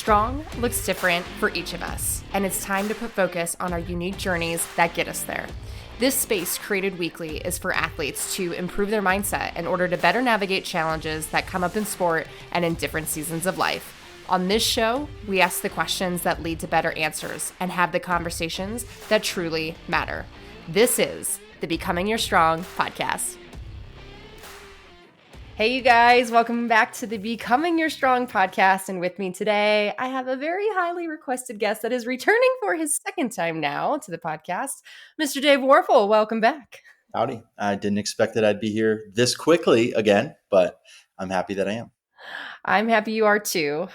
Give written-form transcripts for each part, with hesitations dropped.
Strong looks different for each of us, and it's time to put focus on our unique journeys that get us there. This space, created weekly, is for athletes to improve their mindset in order to better navigate challenges that come up in sport and in different seasons of life. On this show, we ask the questions that lead to better answers and have the conversations that truly matter. This is the Becoming Your Strong podcast. Hey, you guys, welcome back to the Becoming Your Strong podcast. And with me today, I have a very highly requested guest that is returning for his second time now to the podcast, Mr. Dave Warfel. Welcome back. Howdy. I didn't expect that I'd be here this quickly again, but I'm happy that I am. I'm happy you are too.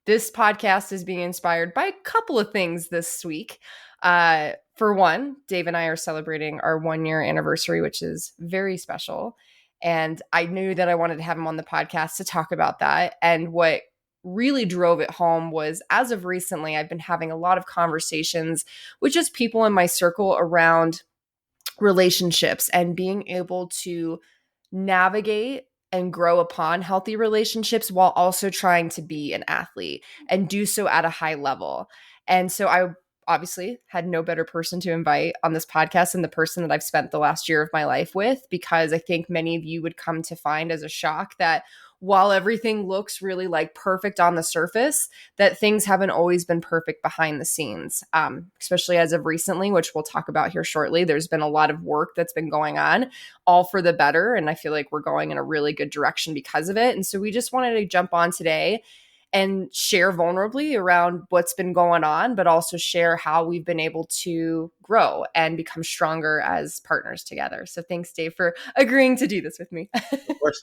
This podcast is being inspired by a couple of things this week. For one, Dave and I are celebrating our 1-year anniversary, which is very special. And I knew that I wanted to have him on the podcast to talk about that. And what really drove it home was, as of recently, I've been having a lot of conversations with just people in my circle around relationships and being able to navigate and grow upon healthy relationships while also trying to be an athlete and do so at a high level. And so I obviously had no better person to invite on this podcast than the person that I've spent the last year of my life with, because I think many of you would come to find as a shock that while everything looks really like perfect on the surface, that things haven't always been perfect behind the scenes, especially as of recently, which we'll talk about here shortly. There's been a lot of work that's been going on, all for the better. And I feel like we're going in a really good direction because of it. And so we just wanted to jump on today and share vulnerably around what's been going on, but also share how we've been able to grow and become stronger as partners together. So thanks, Dave, for agreeing to do this with me. Of course.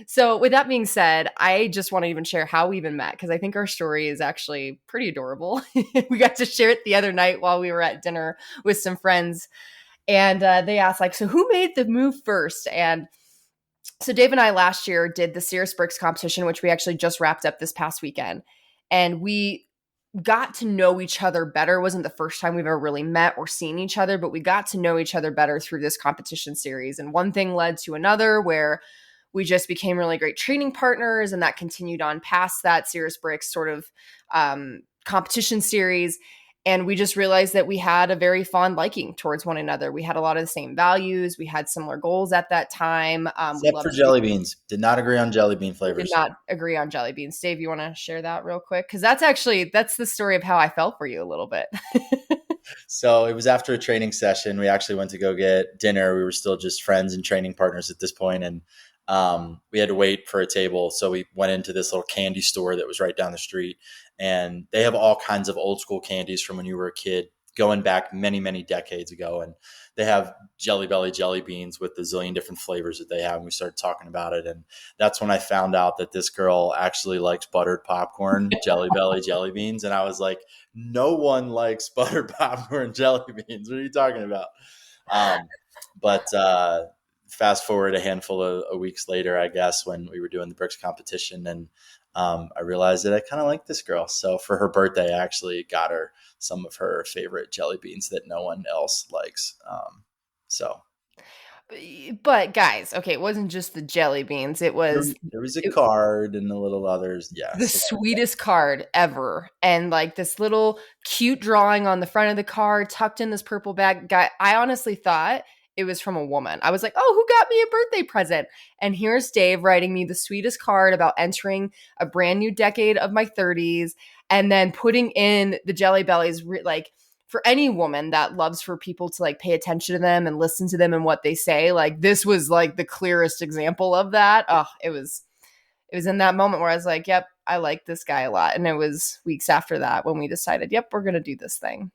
So with that being said, I just want to even share how we even met, because I think our story is actually pretty adorable. We got to share it the other night while we were at dinner with some friends. And they asked, like, so who made the move first? And so Dave and I last year did the Cirrus Bricks competition, which we actually just wrapped up this past weekend. And we got to know each other better. It wasn't the first time we've ever really met or seen each other, but we got to know each other better through this competition series. And one thing led to another, where we just became really great training partners. And that continued on past that Cirrus Bricks sort of competition series. And we just realized that we had a very fond liking towards one another. We had a lot of the same values. We had similar goals at that time. Except for jelly beans. Did not agree on jelly bean flavors. Did not agree on jelly beans. Dave, you want to share that real quick? Because that's the story of how I felt for you a little bit. So it was after a training session. We actually went to go get dinner. We were still just friends and training partners at this point. And we had to wait for a table. So we went into this little candy store that was right down the street. And they have all kinds of old school candies from when you were a kid, going back many, many decades ago. And they have Jelly Belly jelly beans with the zillion different flavors that they have. And we started talking about it. And that's when I found out that this girl actually likes buttered popcorn, Jelly Belly jelly beans. And I was like, no one likes buttered popcorn jelly beans. What are you talking about? But fast forward a handful of weeks later, I guess, when we were doing the bricks competition, and I realized that I kind of like this girl. So for her birthday, I actually got her some of her favorite jelly beans that no one else likes. But guys, okay, it wasn't just the jelly beans. It was there was a card and a little others. Yeah, the sweetest card ever, and like this little cute drawing on the front of the card, tucked in this purple bag. Guy, I honestly thought it was from a woman. I was like, oh, who got me a birthday present? And here's Dave writing me the sweetest card about entering a brand new decade of my 30s, and then putting in the Jelly Bellies, like, for any woman that loves for people to like pay attention to them and listen to them and what they say. Like, this was like the clearest example of that. Oh, it was in that moment where I was like, yep, I like this guy a lot. And it was weeks after that when we decided, yep, we're going to do this thing.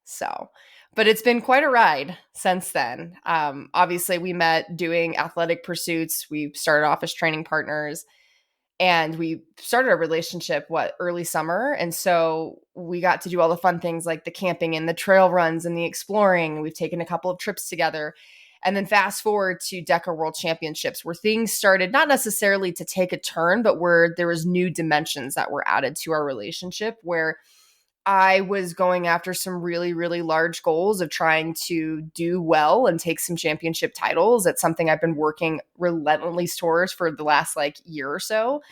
So, but it's been quite a ride since then. Obviously, we met doing athletic pursuits. We started off as training partners, and we started our relationship, early summer. And so we got to do all the fun things like the camping and the trail runs and the exploring. We've taken a couple of trips together. And then fast forward to DECA World Championships, where things started not necessarily to take a turn, but where there was new dimensions that were added to our relationship, where I was going after some really, really large goals of trying to do well and take some championship titles. That's something I've been working relentlessly towards for the last year or so.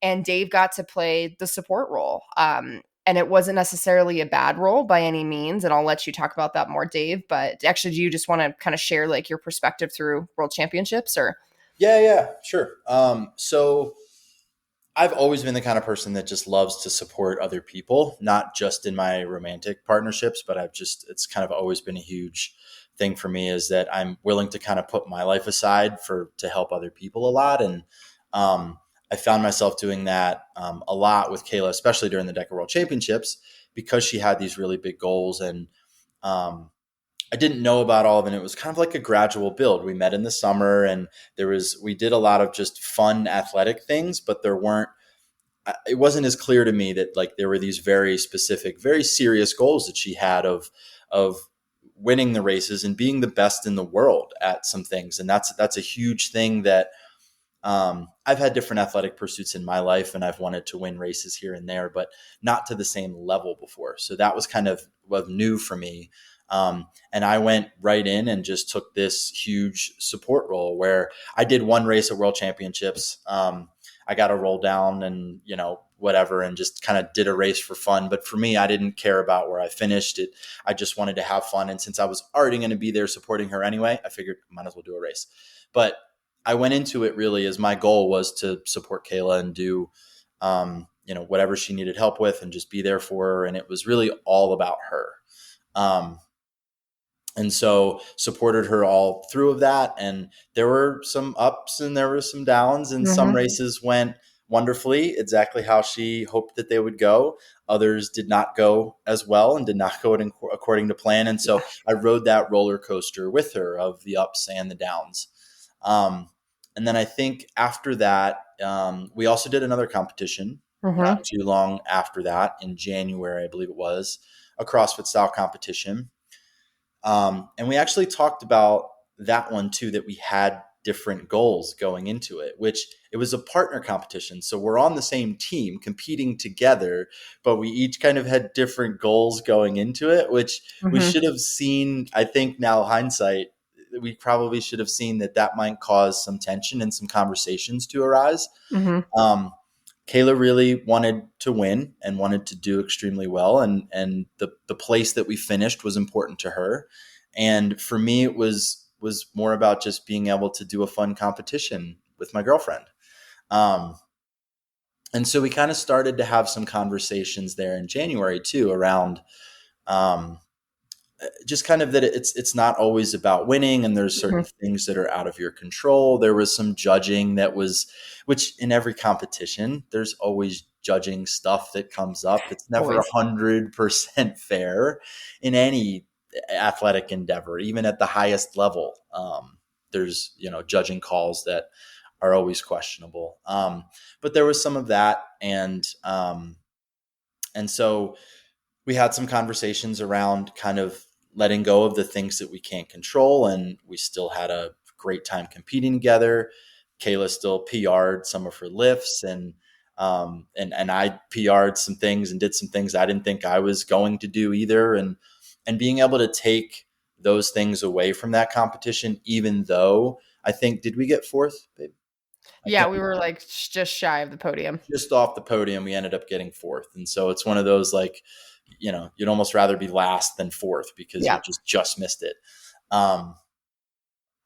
and Dave got to play the support role. And it wasn't necessarily a bad role by any means. And I'll let you talk about that more, Dave. But actually, do you just want to kind of share like your perspective through World Championships or? Yeah, sure. So I've always been the kind of person that just loves to support other people, not just in my romantic partnerships, but it's kind of always been a huge thing for me is that I'm willing to kind of put my life aside to help other people a lot. And I found myself doing that a lot with Kayla, especially during the Deca World Championships, because she had these really big goals. And um, I didn't know about all of it. It was kind of like a gradual build. We met in the summer and we did a lot of just fun athletic things, but it wasn't as clear to me that like there were these very specific, very serious goals that she had of winning the races and being the best in the world at some things. And that's a huge thing that I've had different athletic pursuits in my life and I've wanted to win races here and there, but not to the same level before. So that was kind of new for me. And I went right in and just took this huge support role where I did one race at World Championships. I got a roll down and, whatever, and just kind of did a race for fun. But for me, I didn't care about where I finished it. I just wanted to have fun. And since I was already going to be there supporting her anyway, I figured I might as well do a race. But I went into it really as my goal was to support Kayla and do, whatever she needed help with and just be there for her. And it was really all about her. And so supported her all through of that. And there were some ups and there were some downs and some races went wonderfully, exactly how she hoped that they would go. Others did not go as well and did not go according to plan. And so I rode that roller coaster with her of the ups and the downs. And then I think after that, we also did another competition not too long after that in January, I believe it was, a CrossFit style competition. And we actually talked about that one too, that we had different goals going into it, which it was a partner competition. So we're on the same team competing together, but we each kind of had different goals going into it, which we should have seen. I think now hindsight, we probably should have seen that might cause some tension and some conversations to arise. Kayla really wanted to win and wanted to do extremely well. And the place that we finished was important to her. And for me, it was more about just being able to do a fun competition with my girlfriend. And so we kind of started to have some conversations there in January too, around just kind of that it's not always about winning and there's certain things that are out of your control. There was some judging which in every competition, there's always judging stuff that comes up. It's never 100% fair in any athletic endeavor, even at the highest level. There's, judging calls that are always questionable. But there was some of that. And so we had some conversations around kind of letting go of the things that we can't control. And we still had a great time competing together. Kayla still PR'd some of her lifts and I PR'd some things and did some things I didn't think I was going to do either. And being able to take those things away from that competition, even though I think, did we get fourth, babe? Yeah, we were like just shy of the podium. Just off the podium, we ended up getting fourth. And so it's one of those like, you'd almost rather be last than fourth because you just missed it.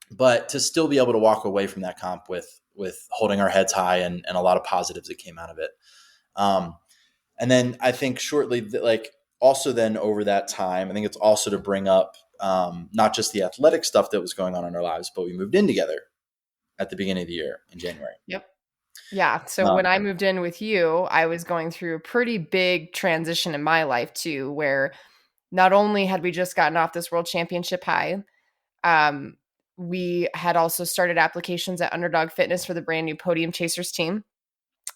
But to still be able to walk away from that comp with holding our heads high and a lot of positives that came out of it. And then I think shortly, like also then over that time, I think it's also to bring up not just the athletic stuff that was going on in our lives, but we moved in together at the beginning of the year in January. Yep. Yeah. So when I moved in with you, I was going through a pretty big transition in my life too, where not only had we just gotten off this world championship high, we had also started applications at Underdog Fitness for the brand new Podium Chasers team.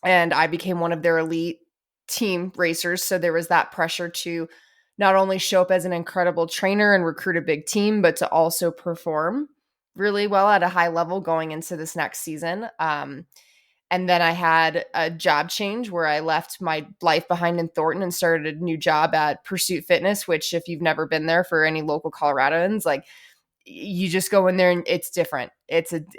And I became one of their elite team racers. So there was that pressure to not only show up as an incredible trainer and recruit a big team, but to also perform really well at a high level going into this next season. And then I had a job change where I left my life behind in Thornton and started a new job at Pursuit Fitness, which if you've never been there for any local Coloradans, like you just go in there and it's different.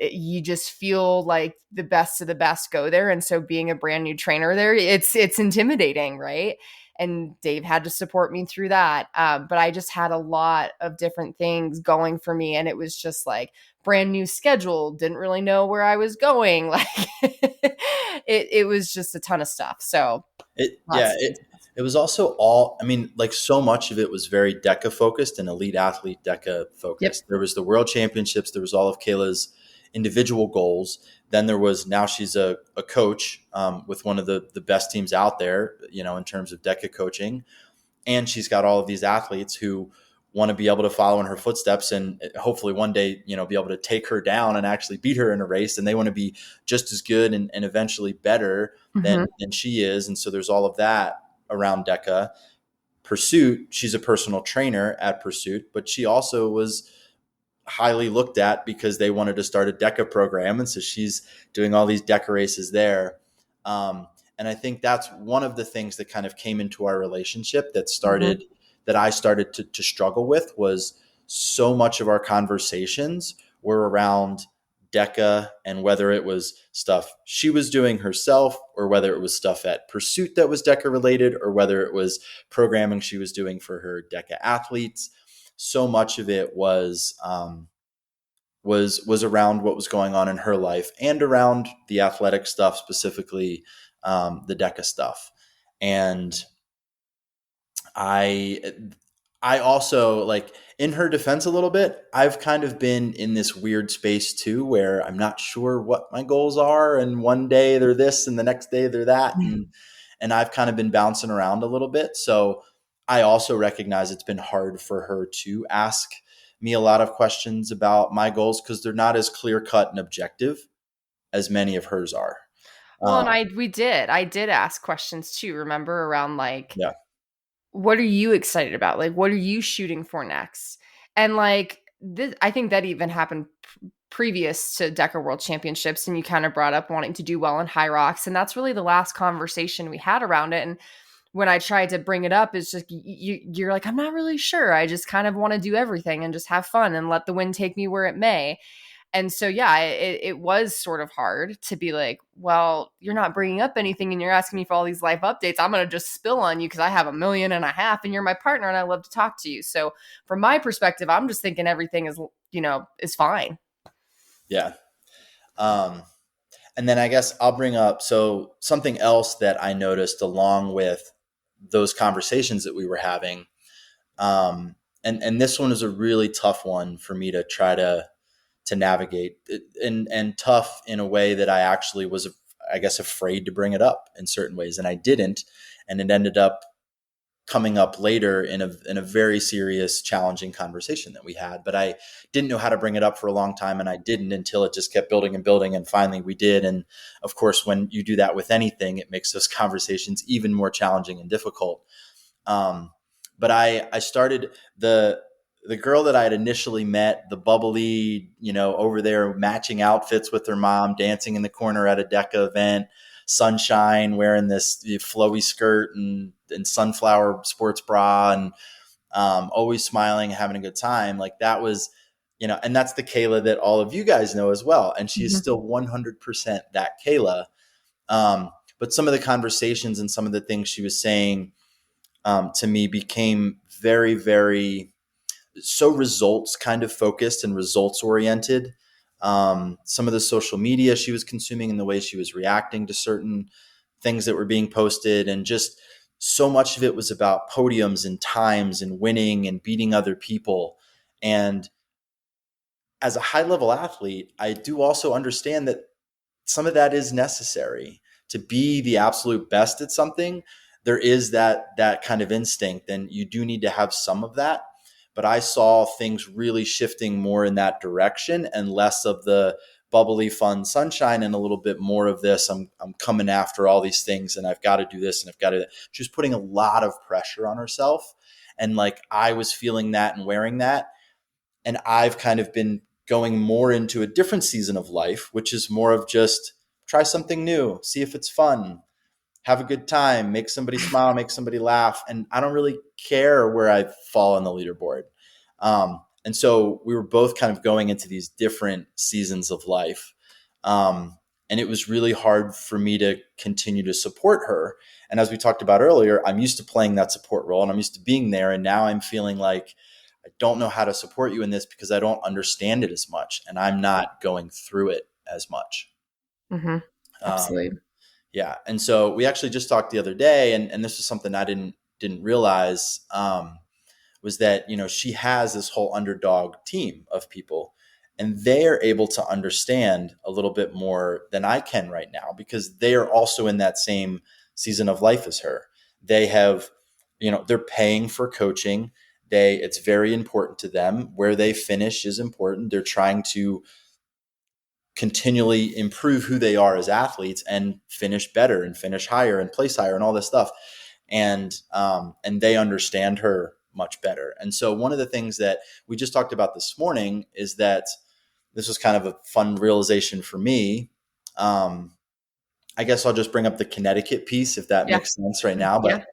You just feel like the best of the best go there. And so being a brand new trainer there, it's intimidating, right? And Dave had to support me through that. But I just had a lot of different things going for me. And it was just like brand new schedule, didn't really know where I was going. Like it was just a ton of stuff. So It yeah, lots of it things. it was also all, I mean, like so much of it was very DECA focused and elite athlete DECA Yep. focused. There was the world championships, there was all of Kayla's individual goals. Then there was, now she's a coach with one of the best teams out there, in terms of DECA coaching. And she's got all of these athletes who want to be able to follow in her footsteps and hopefully one day, be able to take her down and actually beat her in a race. And they want to be just as good and eventually better Mm-hmm. than she is. And so there's all of that around DECA. Pursuit, she's a personal trainer at Pursuit, but she also was highly looked at because they wanted to start a DECA program. And so she's doing all these DECA races there. And I think that's one of the things that kind of came into our relationship Mm-hmm. that I started to struggle with, was so much of our conversations were around DECA and whether it was stuff she was doing herself or whether it was stuff at Pursuit that was DECA related or whether it was programming she was doing for her DECA athletes. So much of it was around what was going on in her life and around the athletic stuff, specifically the DECA stuff. And I I also, like, in her defense a little bit, I've kind of been in this weird space too where I'm not sure what my goals are, and one day they're this and the next day they're that, and I've kind of been bouncing around a little bit. So I also recognize it's been hard for her to ask me a lot of questions about my goals because they're not as clear cut and objective as many of hers are. Well, and Um, I did ask questions too, remember, around like, yeah, what are you excited about? Like, what are you shooting for next? And like, this, I think that even happened previous to DECA World Championships. And you kind of brought up wanting to do well in high rocks. And that's really the last conversation we had around it. And when I tried to bring it up, it's just, you're like, I'm not really sure. I just kind of want to do everything and just have fun and let the wind take me where it may. And so, yeah, it was sort of hard to be like, well, you're not bringing up anything and you're asking me for all these life updates. I'm going to just spill on you because I have 1.5 million and you're my partner and I love to talk to you. So from my perspective, I'm just thinking everything is, is fine. yeah. Um, and then I guess I'll bring up, so something else that I noticed along with those conversations that we were having. And this one is a really tough one for me to try to navigate, and tough in a way that I actually was, I guess, afraid to bring it up in certain ways, and I didn't, and it ended up coming up later in a very serious, challenging conversation that we had. But I didn't know how to bring it up for a long time, and I didn't until it just kept building and building, and finally we did. And of course, when you do that with anything, it makes those conversations even more challenging and difficult. But I started the girl that I had initially met, the bubbly, over there matching outfits with her mom, dancing in the corner at a DECA event, sunshine, wearing this flowy skirt and sunflower sports bra, and always smiling, having a good time. Like, that was, and that's the Kayla that all of you guys know as well. And she's Mhm. still 100% that Kayla. Um, but some of the conversations and some of the things she was saying to me became very, very so results kind of focused and results oriented. Some of the social media she was consuming and the way she was reacting to certain things that were being posted, and just so much of it was about podiums and times and winning and beating other people. And as a high level athlete, I do also understand that some of that is necessary to be the absolute best at something. There is that kind of instinct, and you do need to have some of that. But I saw things really shifting more in that direction and less of the bubbly, fun sunshine, and a little bit more of this. I'm coming after all these things, and I've got to do this, and I've got to. She was putting a lot of pressure on herself, and like I was feeling that and wearing that, and I've kind of been going more into a different season of life, which is more of just try something new, see if it's fun, have a good time, make somebody smile, make somebody laugh. And I don't really care where I fall on the leaderboard. And so we were both kind of going into these different seasons of life. And it was really hard for me to continue to support her. And as we talked about earlier, I'm used to playing that support role and I'm used to being there. And now I'm feeling like I don't know how to support you in this because I don't understand it as much and I'm not going through it as much. Mm-hmm. Um, Absolutely. yeah. And so we actually just talked the other day, and this was something I didn't realize, was that, she has this whole underdog team of people and they are able to understand a little bit more than I can right now because they are also in that same season of life as her. They have, they're paying for coaching. It's very important to them. Where they finish is important. They're trying to continually improve who they are as athletes and finish better and finish higher and place higher and all this stuff. And they understand her much better. And so one of the things that we just talked about this morning is that this was kind of a fun realization for me. I guess I'll just bring up the Connecticut piece if that Yeah. makes sense right now. Yeah. But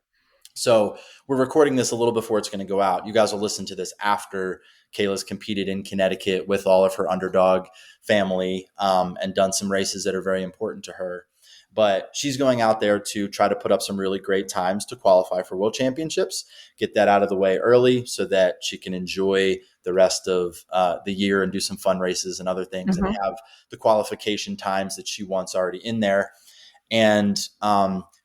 so we're recording this a little before it's going to go out. You guys will listen to this after Kayla's competed in Connecticut with all of her underdog family, and done some races that are very important to her. But she's going out there to try to put up some really great times to qualify for world championships, get that out of the way early so that she can enjoy the rest of the year and do some fun races and other things and have the qualification times that she wants already in there. And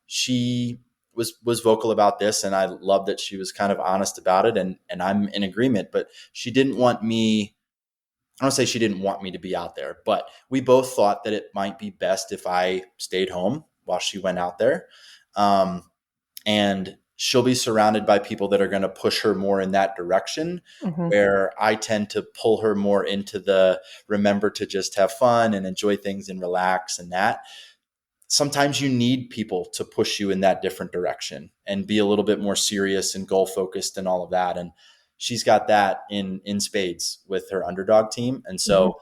she was vocal about this, and I love that she was kind of honest about it, and I'm in agreement. But she didn't want me. I don't say she didn't want me to be out there, but we both thought that it might be best if I stayed home while she went out there, and she'll be surrounded by people that are going to push her more in that direction. Mm-hmm. Where I tend to pull her more into the remember to just have fun and enjoy things and relax and that. Sometimes you need people to push you in that different direction and be a little bit more serious and goal focused and all of that. And she's got that in spades with her underdog team. And so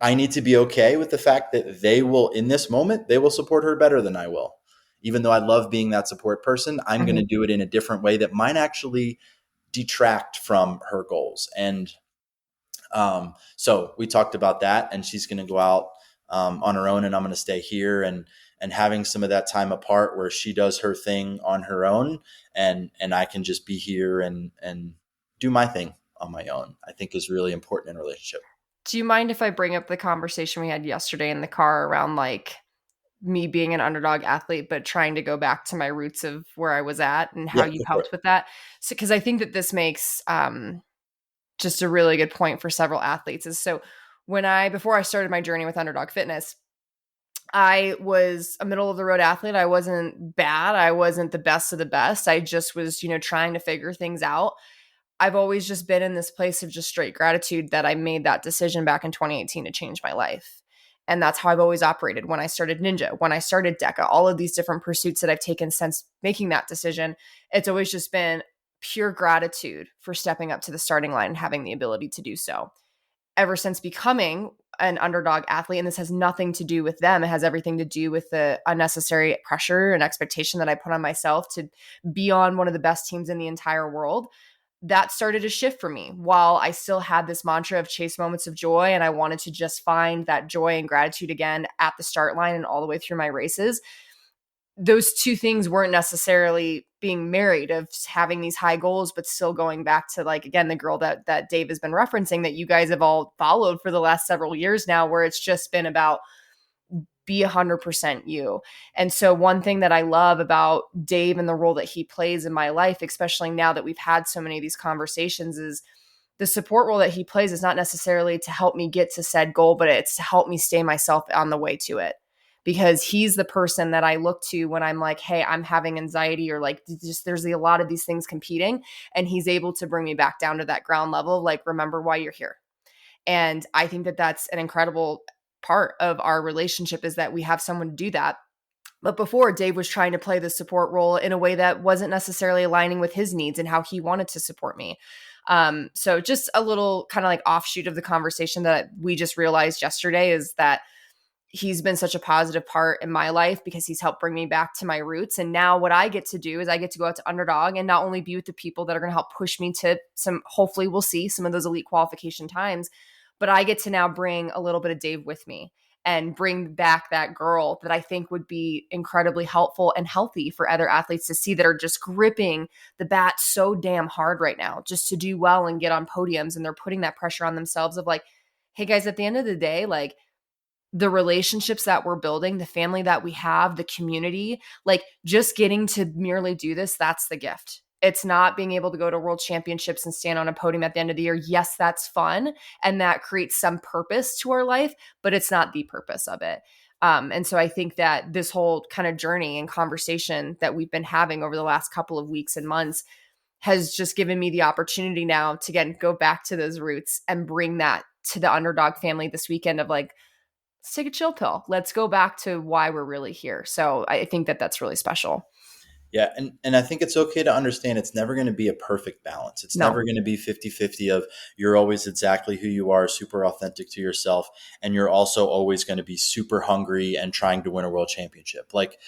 I need to be okay with the fact that they will, in this moment, they will support her better than I will. Even though I love being that support person, I'm going to do it in a different way that might actually detract from her goals. And so we talked about that, and she's going to go out on her own, and I'm going to stay here, and having some of that time apart where she does her thing on her own, and I can just be here and do my thing on my own, I think is really important in a relationship. Do you mind if I bring up the conversation we had yesterday in the car around like me being an underdog athlete, but trying to go back to my roots of where I was at and how Yeah, you've go for it. helped with that? So, because I think that this makes just a really good point for several athletes is so before I started my journey with Underdog Fitness, I was a middle of the road athlete. I wasn't bad. I wasn't the best of the best. I just was, trying to figure things out. I've always just been in this place of just straight gratitude that I made that decision back in 2018 to change my life. And that's how I've always operated when I started Ninja, when I started DECA, all of these different pursuits that I've taken since making that decision. It's always just been pure gratitude for stepping up to the starting line and having the ability to do so. Ever since becoming an underdog athlete, and this has nothing to do with them, it has everything to do with the unnecessary pressure and expectation that I put on myself to be on one of the best teams in the entire world. That started a shift for me. While I still had this mantra of chase moments of joy, and I wanted to just find that joy and gratitude again at the start line and all the way through my races, those two things weren't necessarily being married, of having these high goals, but still going back to, like, again, the girl that Dave has been referencing that you guys have all followed for the last several years now, where it's just been about be 100% you. And so one thing that I love about Dave and the role that he plays in my life, especially now that we've had so many of these conversations, is the support role that he plays is not necessarily to help me get to said goal, but it's to help me stay myself on the way to it. Because he's the person that I look to when I'm like, hey, I'm having anxiety, or like just there's a lot of these things competing. And he's able to bring me back down to that ground level. Like, remember why you're here. And I think that that's an incredible part of our relationship, is that we have someone to do that. But before, Dave was trying to play the support role in a way that wasn't necessarily aligning with his needs and how he wanted to support me. So just a little kind of like offshoot of the conversation that we just realized yesterday is that he's been such a positive part in my life because he's helped bring me back to my roots. And now what I get to do is I get to go out to Underdog and not only be with the people that are going to help push me to some, hopefully we'll see some of those elite qualification times, but I get to now bring a little bit of Dave with me and bring back that girl that I think would be incredibly helpful and healthy for other athletes to see that are just gripping the bat so damn hard right now just to do well and get on podiums. And they're putting that pressure on themselves of like, hey guys, at the end of the day, like, the relationships that we're building, the family that we have, the community, like just getting to merely do this, that's the gift. It's not being able to go to world championships and stand on a podium at the end of the year. Yes, that's fun. And that creates some purpose to our life, but it's not the purpose of it. And so I think that this whole kind of journey and conversation that we've been having over the last couple of weeks and months has just given me the opportunity now to, again, go back to those roots and bring that to the Underdog family this weekend of like, let's take a chill pill. Let's go back to why we're really here. So I think that that's really special. Yeah. And I think it's okay to understand it's never going to be a perfect balance. It's never No. going to be 50-50 of you're always exactly who you are, super authentic to yourself. And you're also always going to be super hungry and trying to win a world championship. Like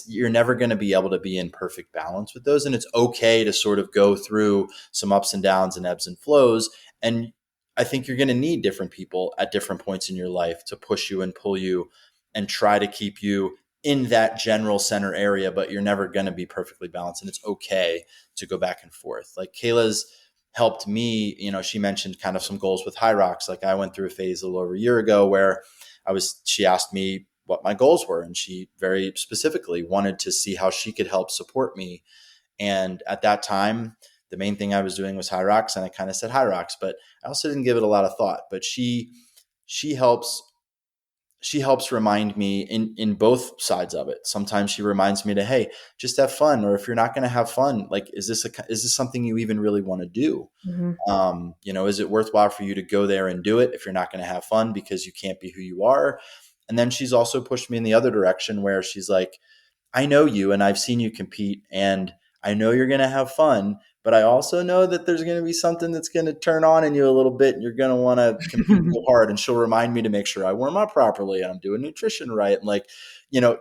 you're never going to be able to be in perfect balance with those. And it's okay to sort of go through some ups and downs and ebbs and flows. And I think you're going to need different people at different points in your life to push you and pull you and try to keep you in that general center area, but you're never going to be perfectly balanced. And it's okay to go back and forth. Like Kayla's helped me, she mentioned kind of some goals with High Rocks. Like I went through a phase a little over a year ago where she asked me what my goals were. And she very specifically wanted to see how she could help support me. And at that time, the main thing I was doing was High Rocks, and I kind of said High Rocks, but I also didn't give it a lot of thought. But she helps remind me in both sides of it. Sometimes she reminds me to, hey, just have fun. Or if you're not going to have fun, like, is this something you even really want to do? Mm-hmm. Is it worthwhile for you to go there and do it if you're not going to have fun because you can't be who you are? And then she's also pushed me in the other direction where she's like, I know you and I've seen you compete and I know you're going to have fun, but I also know that there's going to be something that's going to turn on in you a little bit and you're going to want to compete so hard. And she'll remind me to make sure I warm up properly and I'm doing nutrition right. And like,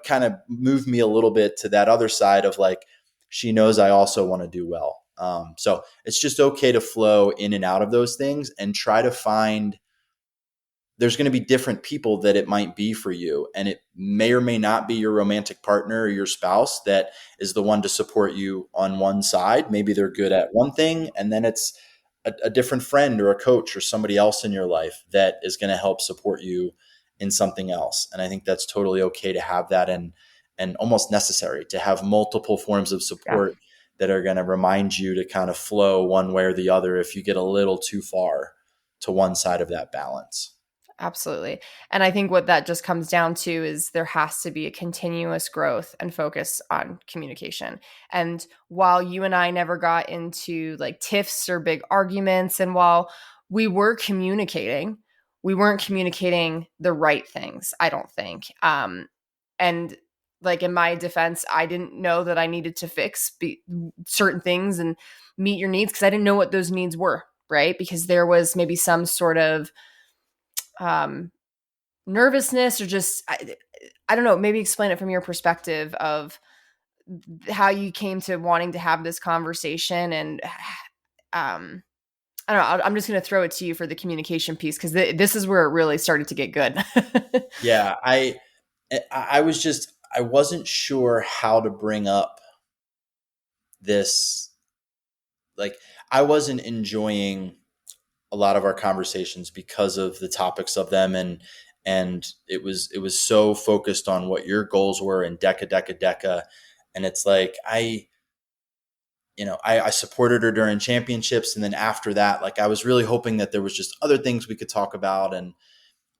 kind of move me a little bit to that other side of like, she knows I also want to do well. So it's just okay to flow in and out of those things and try to find there's going to be different people that it might be for you. And it may or may not be your romantic partner or your spouse that is the one to support you on one side. Maybe they're good at one thing. And then it's a different friend or a coach or somebody else in your life that is going to help support you in something else. And I think that's totally okay to have that and almost necessary to have multiple forms of support that are going to remind you to kind of flow one way or the other if you get a little too far to one side of that balance. Absolutely. And I think what that just comes down to is there has to be a continuous growth and focus on communication. And while you and I never got into like tiffs or big arguments, and while we were communicating, we weren't communicating the right things, I don't think. And like in my defense, I didn't know that I needed to fix certain things and meet your needs because I didn't know what those needs were, right? Because there was maybe some sort of nervousness or just I don't know, maybe explain it from your perspective of how you came to wanting to have this conversation. And I don't know, I'm just going to throw it to you for the communication piece because this is where it really started to get good. Yeah, I wasn't sure how to bring up this. Like, I wasn't enjoying a lot of our conversations because of the topics of them, and it was so focused on what your goals were and deca, and it's like I supported her during championships, and then after that, like I was really hoping that there was just other things we could talk about, and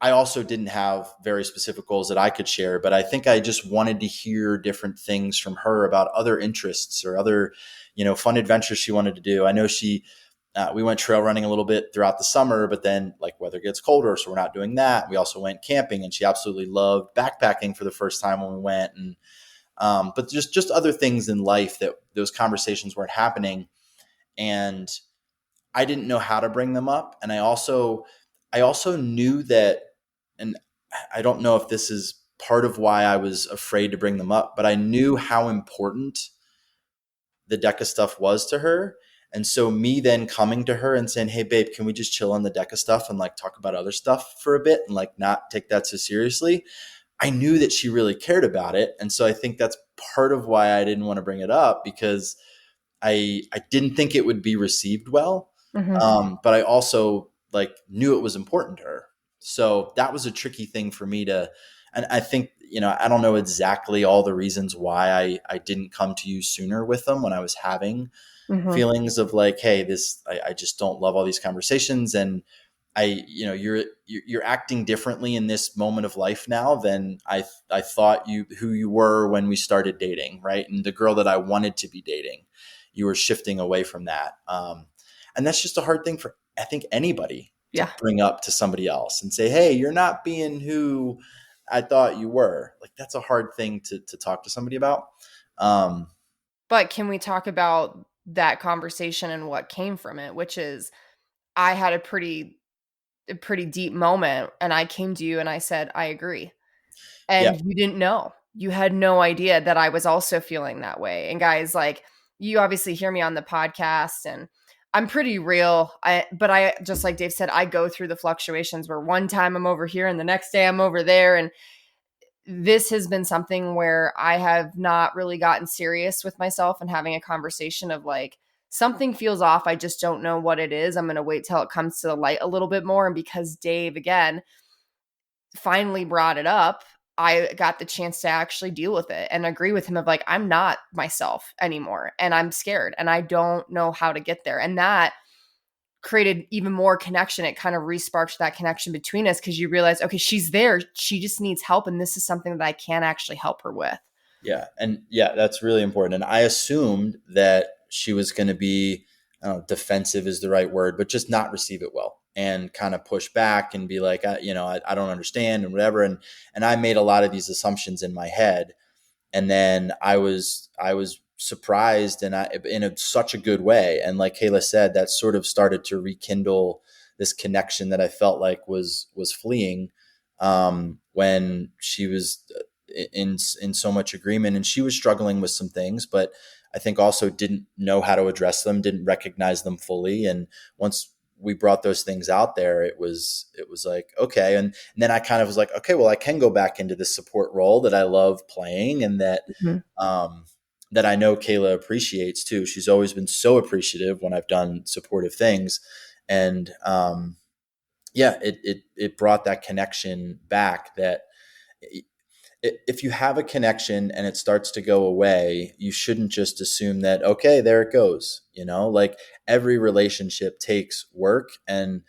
I also didn't have very specific goals that I could share, but I think I just wanted to hear different things from her about other interests or other, fun adventures she wanted to do. I know we went trail running a little bit throughout the summer, but then like weather gets colder, so we're not doing that. We also went camping, and she absolutely loved backpacking for the first time when we went. And but just other things in life that those conversations weren't happening, and I didn't know how to bring them up. And I also knew that, and I don't know if this is part of why I was afraid to bring them up, but I knew how important the DECA stuff was to her. And so me then coming to her and saying, hey babe, can we just chill on the DECA stuff and like talk about other stuff for a bit and like not take that so seriously? I knew that she really cared about it. And so I think that's part of why I didn't want to bring it up, because I didn't think it would be received well. Mm-hmm. But I also like knew it was important to her. So that was a tricky thing for me to, and I think, I don't know exactly all the reasons why I didn't come to you sooner with them when I was having Mm-hmm. feelings of like, hey, I just don't love all these conversations. And you're acting differently in this moment of life now than I thought who you were when we started dating. Right. And the girl that I wanted to be dating, you were shifting away from that. And that's just a hard thing for, I think, anybody to Yeah. bring up to somebody else and say, hey, you're not being who I thought you were. Like, that's a hard thing to talk to somebody about. Um, But can we talk about that conversation and what came from it, which is I had a pretty deep moment and I came to you and I said, I agree. yeah, And you didn't know. You had no idea that I was also feeling that way. And guys, like, you obviously hear me on the podcast and I'm pretty real. But I just like Dave said, I go through the fluctuations where one time I'm over here and the next day I'm over there. And this has been something where I have not really gotten serious with myself and having a conversation of like, something feels off. I just don't know what it is. I'm going to wait till it comes to the light a little bit more. And because Dave, again, finally brought it up, I got the chance to actually deal with it and agree with him of like, I'm not myself anymore and I'm scared and I don't know how to get there. And that created even more connection. It kind of re-sparked that connection between us because you realize, okay, she's there. She just needs help. And this is something that I can actually help her with. yeah. And yeah, that's really important. And I assumed that she was going to be, I don't know, defensive is the right word, but just not receive it well and kind of push back and be like, I don't understand and whatever. And I made a lot of these assumptions in my head. And then I was surprised, and such a good way. And like Kayla said, that sort of started to rekindle this connection that I felt like was fleeing, when she was in so much agreement, and she was struggling with some things, but I think also didn't know how to address them, didn't recognize them fully. And once we brought those things out there, it was like, okay. And then I kind of was like, okay, well, I can go back into this support role that I love playing, and Mhm. um, that I know Kayla appreciates too. She's always been so appreciative when I've done supportive things. And yeah, it brought that connection back. That if you have a connection and it starts to go away, you shouldn't just assume that, okay, there it goes. Like, every relationship takes work. And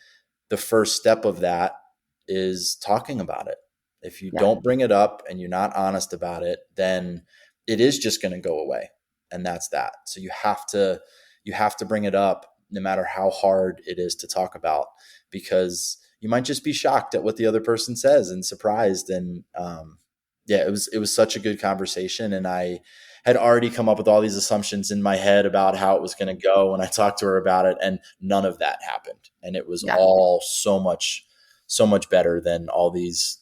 the first step of that is talking about it. If you Yeah. don't bring it up and you're not honest about it, then it is just going to go away. And that's that. So you have to bring it up no matter how hard it is to talk about, because you might just be shocked at what the other person says and surprised. And yeah, it was such a good conversation. And I had already come up with all these assumptions in my head about how it was going to go when I talked to her about it, and none of that happened. And it was Yeah. all so much better than all these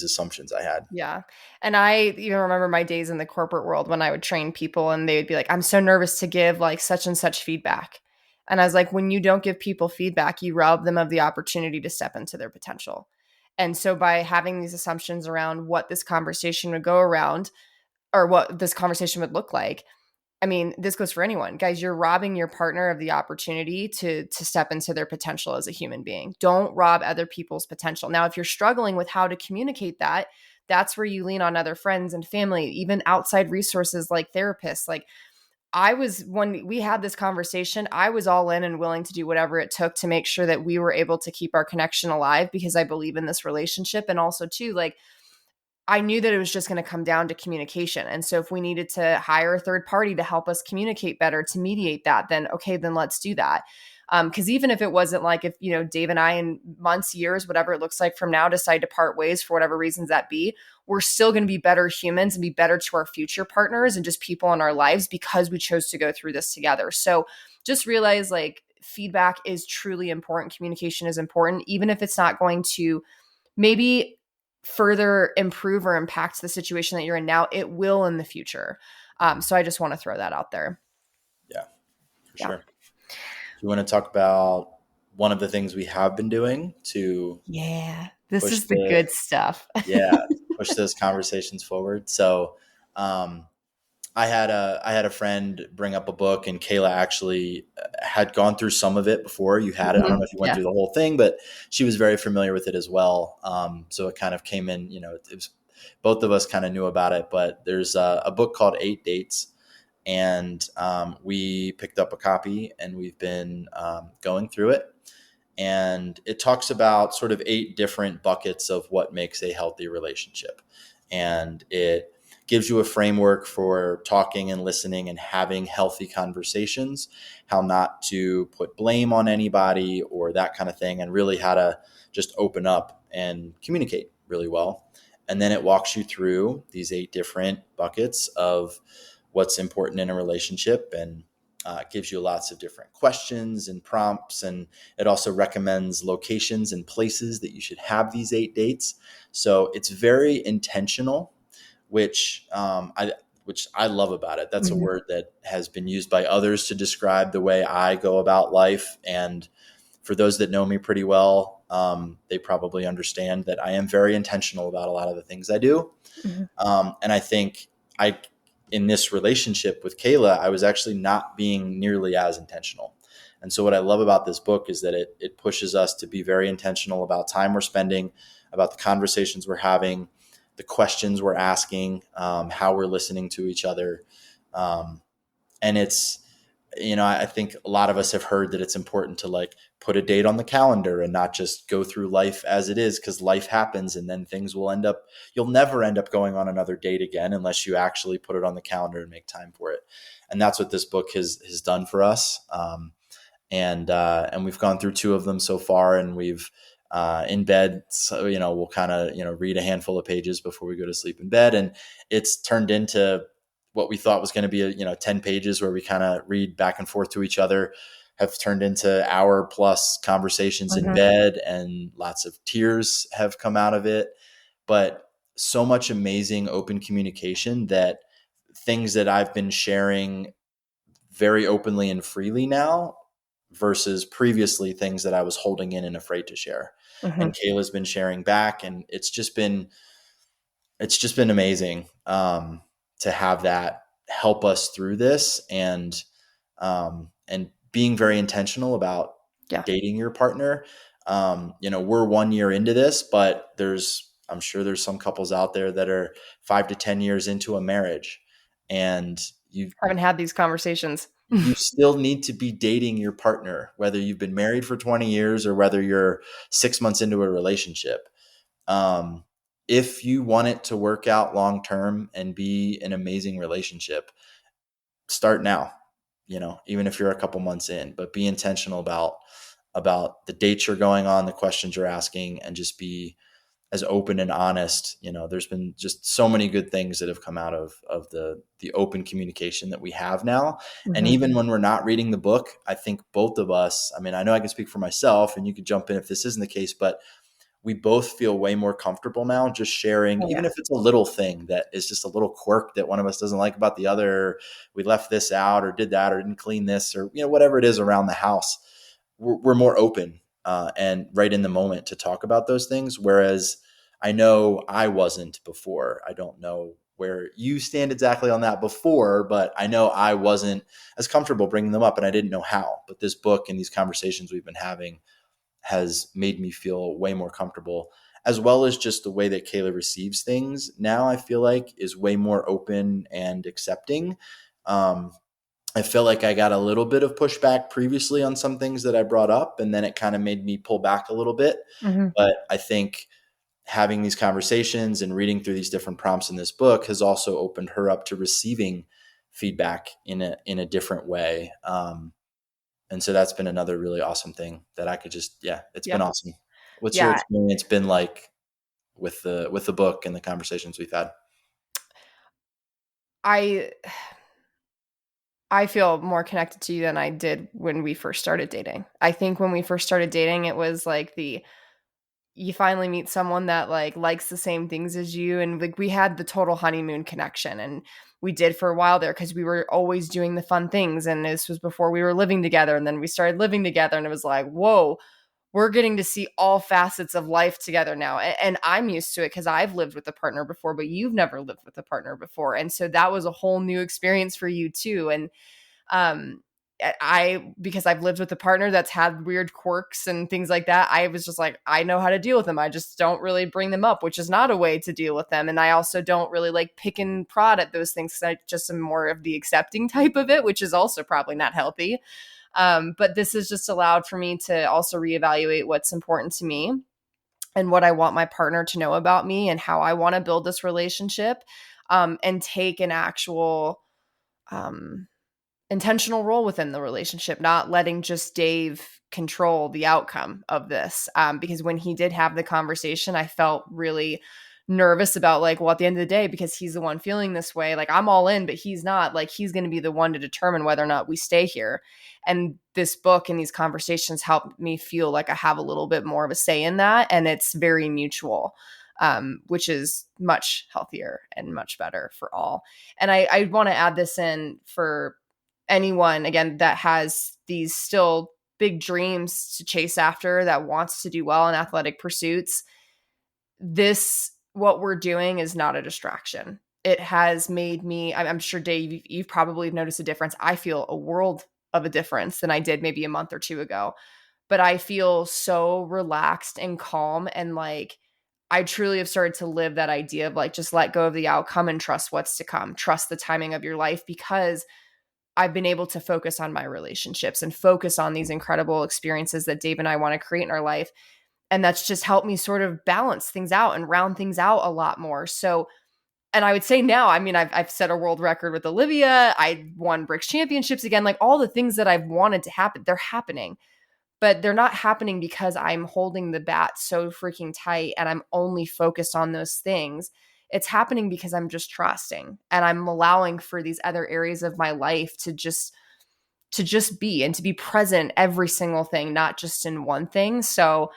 assumptions I had. Yeah. And I even remember my days in the corporate world when I would train people and they would be like, I'm so nervous to give like such and such feedback. And I was like, when you don't give people feedback, you rob them of the opportunity to step into their potential. And so by having these assumptions around what this conversation would go around or what this conversation would look like, I mean, this goes for anyone. Guys, you're robbing your partner of the opportunity to step into their potential as a human being. Don't rob other people's potential. Now, if you're struggling with how to communicate that, that's where you lean on other friends and family, even outside resources like therapists. Like when we had this conversation, I was all in and willing to do whatever it took to make sure that we were able to keep our connection alive because I believe in this relationship. And also too, like I knew that it was just going to come down to communication. And so if we needed to hire a third party to help us communicate better, to mediate that, then okay, then let's do that. Because even if it wasn't like if, Dave and I in months, years, whatever it looks like from now, decide to part ways for whatever reasons that be, we're still going to be better humans and be better to our future partners and just people in our lives because we chose to go through this together. So just realize like feedback is truly important. Communication is important, even if it's not going to maybe further improve or impact the situation that you're in now, it will in the future. So I just want to throw that out there. Yeah, for Yeah. sure. Do you want to talk about one of the things we have been doing to Yeah. This push is the good stuff. yeah, push those conversations forward? So, um, I had a friend bring up a book, and Kayla actually had gone through some of it before you had it. I don't know if you went Yeah. through the whole thing, but she was very familiar with it as well. So it kind of came in. It was both of us kind of knew about it. But there's a book called Eight Dates, and we picked up a copy, and we've been going through it. And it talks about sort of 8 different buckets of what makes a healthy relationship, and it gives you a framework for talking and listening and having healthy conversations, how not to put blame on anybody or that kind of thing, and really how to just open up and communicate really well. And then it walks you through these 8 different buckets of what's important in a relationship, and gives you lots of different questions and prompts. And it also recommends locations and places that you should have these 8 dates. So it's very intentional, which I love about it. That's a Mhm. word that has been used by others to describe the way I go about life. And for those that know me pretty well, they probably understand that I am very intentional about a lot of the things I do. Mhm. And I think I, in this relationship with Kayla, I was actually not being nearly as intentional. And so what I love about this book is that it pushes us to be very intentional about time we're spending, about the conversations we're having, the questions we're asking, how we're listening to each other. Um, and it's, I think a lot of us have heard that it's important to like put a date on the calendar and not just go through life as it is, because life happens and then things will you'll never end up going on another date again unless you actually put it on the calendar and make time for it. And that's what this book has done for us. And we've gone through 2 of them so far, and we've in bed. So, we'll kind of, read a handful of pages before we go to sleep in bed. And it's turned into what we thought was going to be, 10 pages where we kind of read back and forth to each other, have turned into hour plus conversations in Mhm. bed, and lots of tears have come out of it. But so much amazing open communication, that things that I've been sharing very openly and freely now versus previously things that I was holding in and afraid to share. Mhm. And Kayla's been sharing back, and it's just been amazing, to have that help us through this, and being very intentional about Yeah. dating your partner. We're 1 year into this, but I'm sure there's some couples out there that are 5 to 10 years into a marriage, and you Haven't had these conversations. you still need to be dating your partner, whether you've been married for 20 years or whether you're 6 months into a relationship. Um, if you want it to work out long term and be an amazing relationship, start now. Even if you're a couple months in, but be intentional about the dates you're going on, the questions you're asking, and just be as open and honest. There's been just so many good things that have come out of the open communication that we have now. And Mhm. even when we're not reading the book, I think both of us, I mean, I know I can speak for myself, and you could jump in if this isn't the case, but we both feel way more comfortable now just sharing, Oh, even yeah. if it's a little thing that is just a little quirk that one of us doesn't like about the other. We left this out or did that or didn't clean this, or whatever it is around the house. We're more open, and right in the moment to talk about those things. Whereas I know I wasn't before. I don't know where you stand exactly on that before, but I know I wasn't as comfortable bringing them up, and I didn't know how. But this book and these conversations we've been having has made me feel way more comfortable, as well as just the way that Kayla receives things now. I feel like is way more open and accepting. Um, I feel like I got a little bit of pushback previously on some things that I brought up, and then it kind of made me pull back a little bit. Mhm. But I think having these conversations and reading through these different prompts in this book has also opened her up to receiving feedback in a different way. And so that's been another really awesome thing that I could yeah, it's been Yeah. awesome. What's your Yeah. experience been like with the book and the conversations we've had? I I feel more connected to you than I did when we first started dating. I think when we first started dating, it was like you finally meet someone that like likes the same things as you. And like we had the total honeymoon connection, and we did for a while there because we were always doing the fun things. And this was before we were living together. And then we started living together, and it was like, whoa, we're getting to see all facets of life together now. And I'm used to it because I've lived with a partner before, but you've never lived with a partner before. And so that was a whole new experience for you too. And um because I've lived with a partner that's had weird quirks and things like that, I was just like, I know how to deal with them. I just don't really bring them up, which is not a way to deal with them. And I also don't really like pick and prod at those things, because I just am more of the accepting type of it, which is also probably not healthy. But this has just allowed for me to also reevaluate what's important to me and what I want my partner to know about me and how I want to build this relationship, and take an actual um, intentional role within the relationship, not letting just Dave control the outcome of this. Because when he did have the conversation, I felt really nervous about like, well, at the end of the day, because he's the one feeling this way, like I'm all in, but he's not. Like he's going to be the one to determine whether or not we stay here. And this book and these conversations helped me feel like I have a little bit more of a say in that, and it's very mutual. Which is much healthier and much better for all. And I want to add this in for anyone, again, that has these still big dreams to chase after, that wants to do well in athletic pursuits. This, what we're doing, is not a distraction. It has made me, I'm sure Dave, you've probably noticed a difference. I feel a world of a difference than I did maybe a month or two ago, but I feel so relaxed and calm, and like I truly have started to live that idea of like, just let go of the outcome and trust what's to come, trust the timing of your life, because I've been able to focus on my relationships and focus on these incredible experiences that Dave and I want to create in our life. And that's just helped me sort of balance things out and round things out a lot more. So, and I would say now, I mean, I've set a world record with Olivia. I won Bricks championships again. Like all the things that I've wanted to happen, they're happening, but they're not happening because I'm holding the bat so freaking tight and I'm only focused on those things. It's happening because I'm just trusting, and I'm allowing for these other areas of my life to just be and to be present every single thing, not just in one thing. So,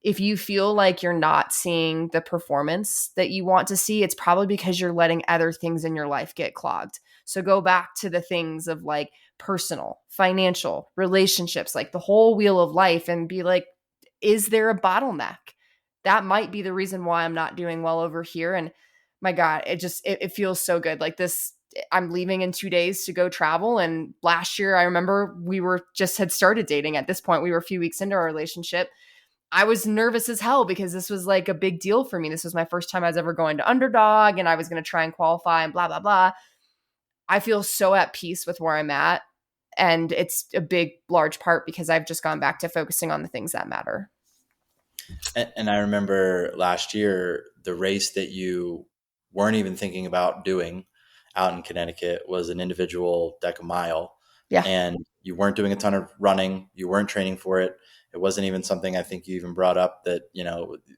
if you feel like you're not seeing the performance that you want to see, it's probably because you're letting other things in your life get clogged. So go back to the things of like personal, financial, relationships, like the whole wheel of life, and be like, is there a bottleneck? That might be the reason why I'm not doing well over here. And my God, it feels so good. Like this, I'm leaving in 2 days to go travel. And last year, I remember we were just had started dating at this point. We were a few weeks into our relationship. I was nervous as hell because this was like a big deal for me. This was my first time I was ever going to underdog, and I was going to try and qualify and blah, blah, blah. I feel so at peace with where I'm at. And it's a big, large part because I've just gone back to focusing on the things that matter. And I remember last year, the race that you weren't even thinking about doing out in Connecticut was an individual deca mile. Yeah. And you weren't doing a ton of running. You weren't training for it. It wasn't even something I think you even brought up that,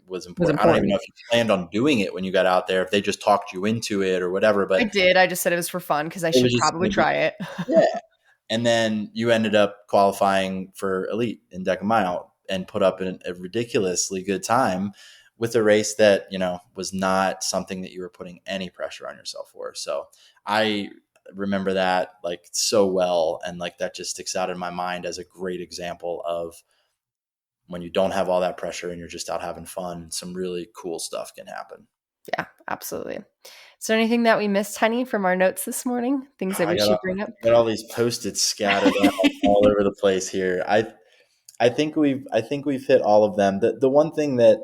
was important. I don't even know if you planned on doing it when you got out there, if they just talked you into it or whatever. But I did. I just said it was for fun because I it was should just probably try it. yeah. And then you ended up qualifying for elite in deca mile and put up a ridiculously good time with a race that, was not something that you were putting any pressure on yourself for. So I remember that like so well. And like that just sticks out in my mind as a great example of when you don't have all that pressure and you're just out having fun, some really cool stuff can happen. Yeah, absolutely. Is there anything that we missed, honey, from our notes this morning? Things that we should bring up? Got all these Post-its scattered out all over the place here. I think we've hit all of them. The one thing that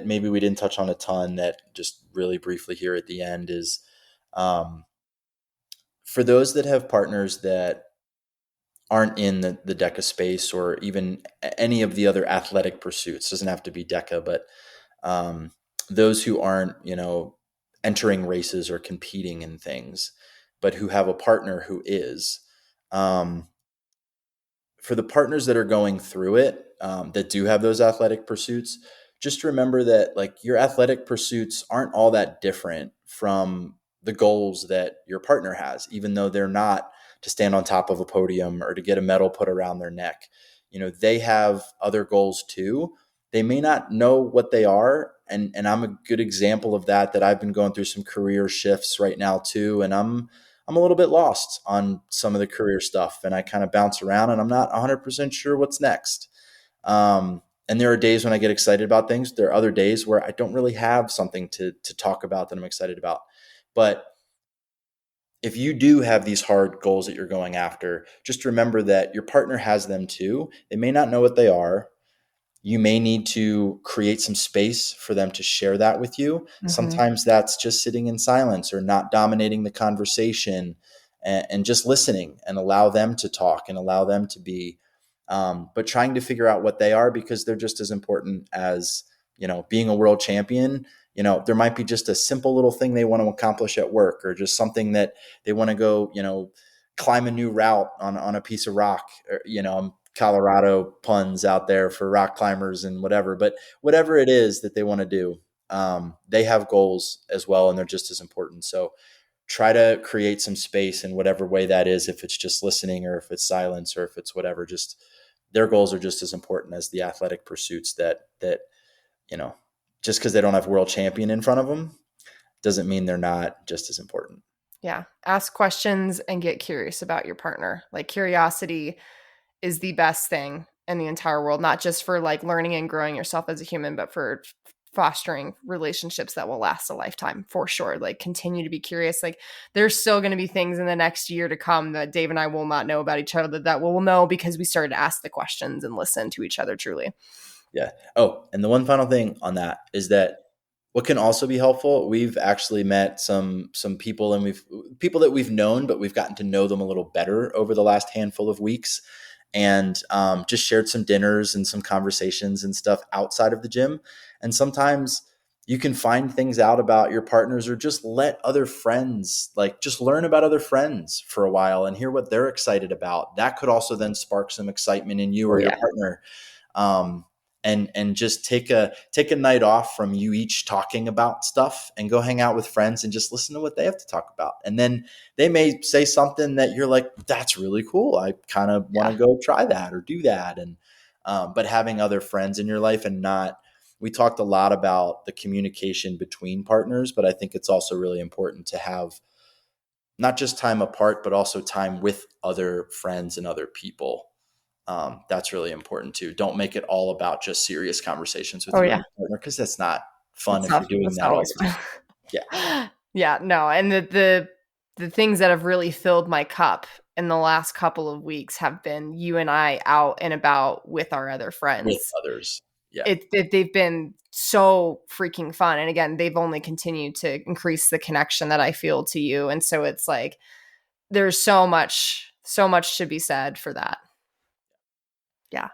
maybe we didn't touch on a ton, that just really briefly here at the end, is for those that have partners that aren't in the DECA space or even any of the other athletic pursuits, doesn't have to be DECA, but those who aren't, entering races or competing in things, but who have a partner who is, for the partners that are going through it, that do have those athletic pursuits, just remember that like your athletic pursuits aren't all that different from the goals that your partner has, even though they're not to stand on top of a podium or to get a medal put around their neck. They have other goals too. they may not know what they are. And I'm a good example of that I've been going through some career shifts right now too. And I'm a little bit lost on some of the career stuff, and I kind of bounce around and I'm not 100% sure what's next. And there are days when I get excited about things. There are other days where I don't really have something to talk about that I'm excited about. But if you do have these hard goals that you're going after, just remember that your partner has them too. They may not know what they are. You may need to create some space for them to share that with you. Sometimes that's just sitting in silence or not dominating the conversation, and just listening and allow them to talk and allow them to be, but trying to figure out what they are, because they're just as important as, being a world champion. There might be just a simple little thing they want to accomplish at work, or just something that they want to go, climb a new route on a piece of rock, or, Colorado puns out there for rock climbers and whatever, but whatever it is that they want to do, they have goals as well, and they're just as important. So try to create some space in whatever way that is, if it's just listening or if it's silence or if it's whatever. Just their goals are just as important as the athletic pursuits that just because they don't have world champion in front of them doesn't mean they're not just as important. Yeah. Ask questions and get curious about your partner. Like, curiosity is the best thing in the entire world, not just for like learning and growing yourself as a human, but for fostering relationships that will last a lifetime, for sure. Like, continue to be curious. Like, there's still going to be things in the next year to come that Dave and I will not know about each other, that we'll know because we started to ask the questions and listen to each other truly. Yeah. Oh, and the one final thing on that is that what can also be helpful, we've actually met some people, and people that we've known, but we've gotten to know them a little better over the last handful of weeks, and just shared some dinners and some conversations and stuff outside of the gym. And sometimes you can find things out about your partners, or just let other friends, like, just learn about other friends for a while and hear what they're excited about. That could also then spark some excitement in you or your partner. And just take a night off from you each talking about stuff, and go hang out with friends and just listen to what they have to talk about. And then they may say something that you're like, that's really cool. I kind of want to go try that or do that. And, but having other friends in your life, and we talked a lot about the communication between partners, but I think it's also really important to have not just time apart, but also time with other friends and other people. That's really important too. Don't make it all about just serious conversations with your partner, because that's not fun if you're doing that all the time. Yeah. Yeah, no. And the things that have really filled my cup in the last couple of weeks have been you and I out and about with our other friends. With others. Yeah. They've been so freaking fun. And again, they've only continued to increase the connection that I feel to you. And so it's like, there's so much to be said for that. Yeah.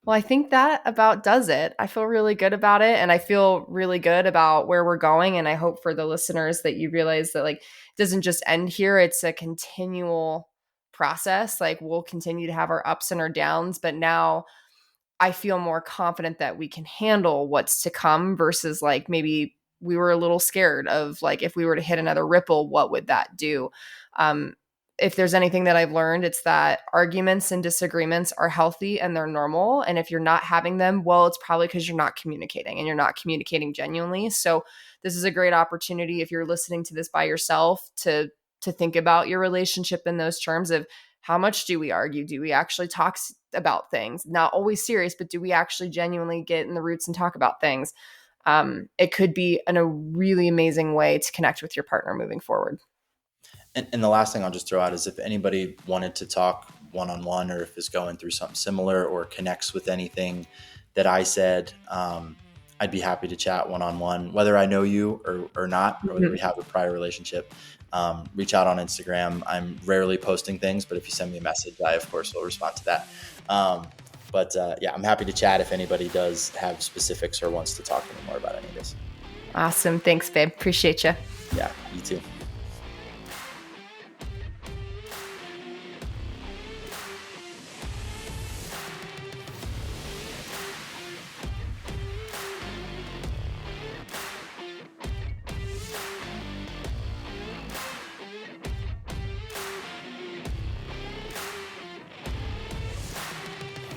Well, I think that about does it. I feel really good about it, and I feel really good about where we're going. And I hope for the listeners that you realize that, like, it doesn't just end here. It's a continual process. Like, we'll continue to have our ups and our downs, but now I feel more confident that we can handle what's to come, versus like maybe we were a little scared of, like, if we were to hit another ripple, what would that do? If there's anything that I've learned, it's that arguments and disagreements are healthy and they're normal. And if you're not having them, well, it's probably because you're not communicating, and you're not communicating genuinely. So this is a great opportunity, if you're listening to this by yourself, to think about your relationship in those terms of, how much do we argue? Do we actually talk about things? Not always serious, but do we actually genuinely get in the roots and talk about things? It could be a really amazing way to connect with your partner moving forward. And the last thing I'll just throw out is, if anybody wanted to talk one-on-one, or if is going through something similar or connects with anything that I said, I'd be happy to chat one-on-one, whether I know you or not, or whether we have a prior relationship. Reach out on Instagram. I'm rarely posting things, but if you send me a message, I, of course, will respond to that. Yeah, I'm happy to chat if anybody does have specifics or wants to talk any more about any of this. Awesome. Thanks, babe. Appreciate you. Yeah, you too.